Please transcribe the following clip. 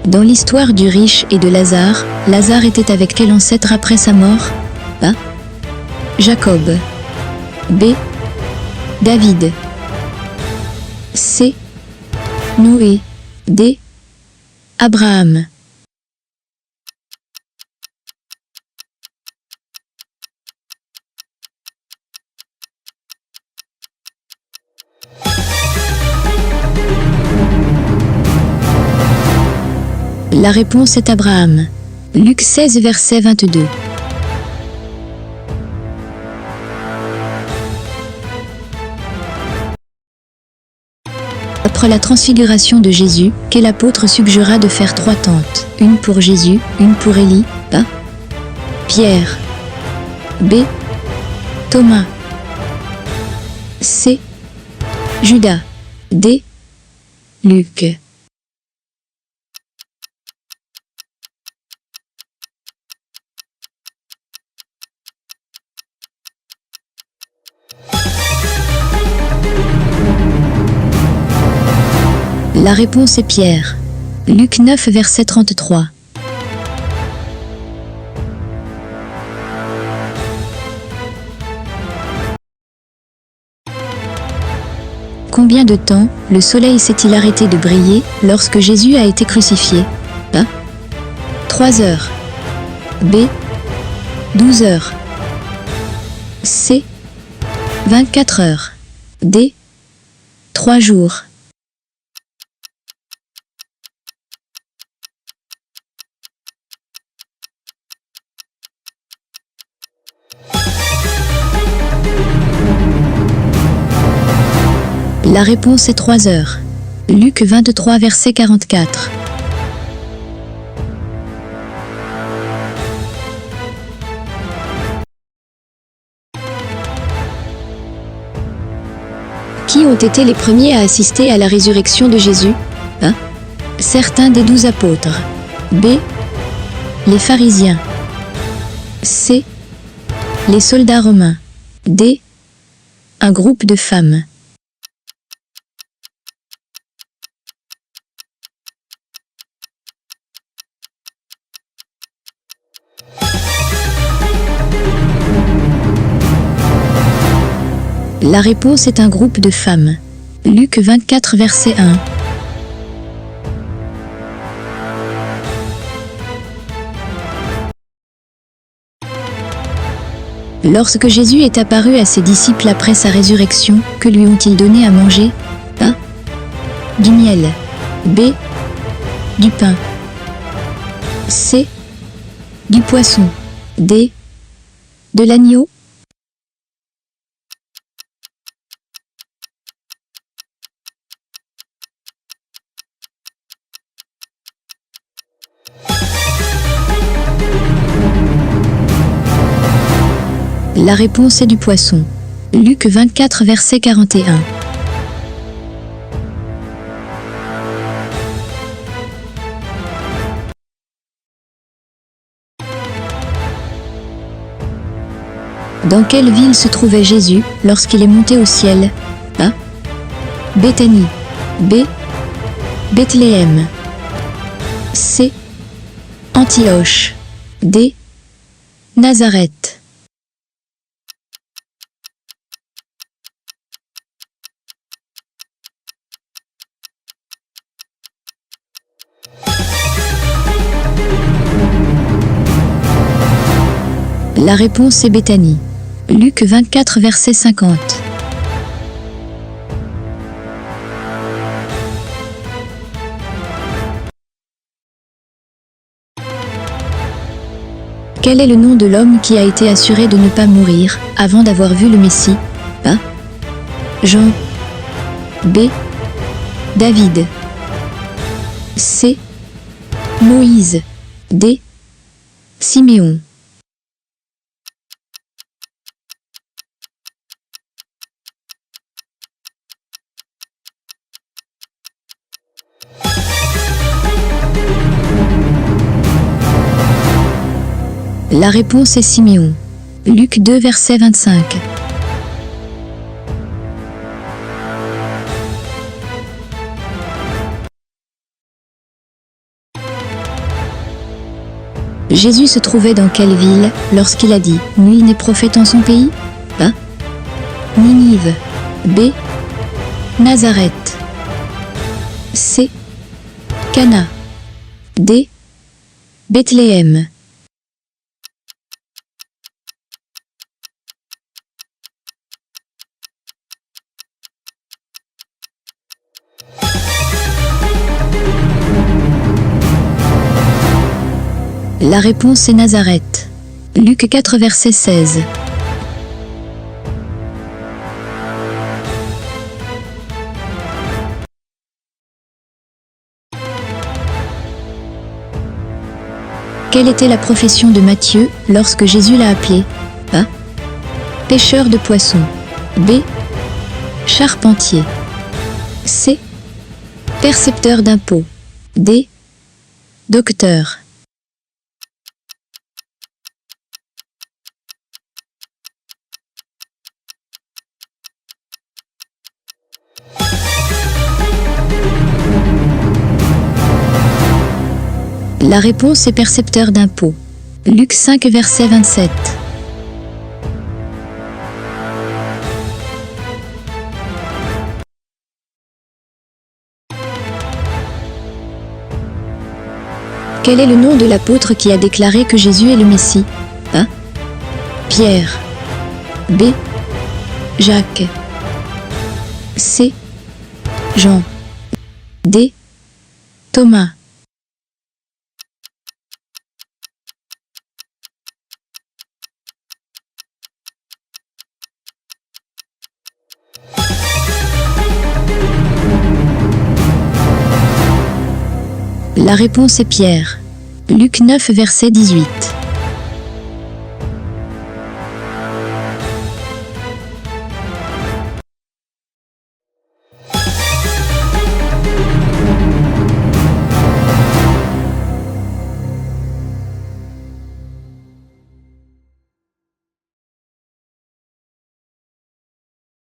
Dans l'histoire du riche et de Lazare, Lazare était avec quel ancêtre après sa mort? A. Jacob. B. David. C. Noé. D. Abraham. La réponse est Abraham. Luc 16, verset 22. Après la transfiguration de Jésus, quel apôtre suggéra de faire 3 tentes, une pour Jésus, une pour Élie? A. Pierre. B. Thomas. C. Judas. D. Luc. La réponse est Pierre. Luc 9, verset 33. Combien de temps le soleil s'est-il arrêté de briller lorsque Jésus a été crucifié? A. 3 heures. B. 12 heures. C. 24 heures. D. 3 jours. La réponse est 3 heures. Luc 23, verset 44. Qui ont été les premiers à assister à la résurrection de Jésus? A. Certains des 12 apôtres. B. Les pharisiens. C. Les soldats romains. D. Un groupe de femmes. La réponse est un groupe de femmes. Luc 24, verset 1. Lorsque Jésus est apparu à ses disciples après sa résurrection, que lui ont-ils donné à manger? A. Du miel. B. Du pain. C. Du poisson. D. De l'agneau. La réponse est du poisson. Luc 24, verset 41. Dans quelle ville se trouvait Jésus lorsqu'il est monté au ciel? A. Béthanie. B. Bethléem. C. Antioche. D. Nazareth. La réponse est Béthanie. Luc 24, verset 50. Quel est le nom de l'homme qui a été assuré de ne pas mourir avant d'avoir vu le Messie? A. Jean. B. David. C. Moïse. D. Siméon. La réponse est Siméon. Luc 2, verset 25. Jésus se trouvait dans quelle ville lorsqu'il a dit « Nul n'est prophète en son pays » A. Ninive. B. Nazareth. C. Cana. D. Bethléem. La réponse est Nazareth. Luc 4 verset 16. Quelle était la profession de Matthieu lorsque Jésus l'a appelé? A. Pêcheur de poissons. B. Charpentier. C. Percepteur d'impôts. D. Docteur. La réponse est percepteur d'impôts. Luc 5 verset 27. Quel est le nom de l'apôtre qui a déclaré que Jésus est le Messie? A. Pierre. B. Jacques. C. Jean. D. Thomas. La réponse est Pierre. Luc 9 verset 18.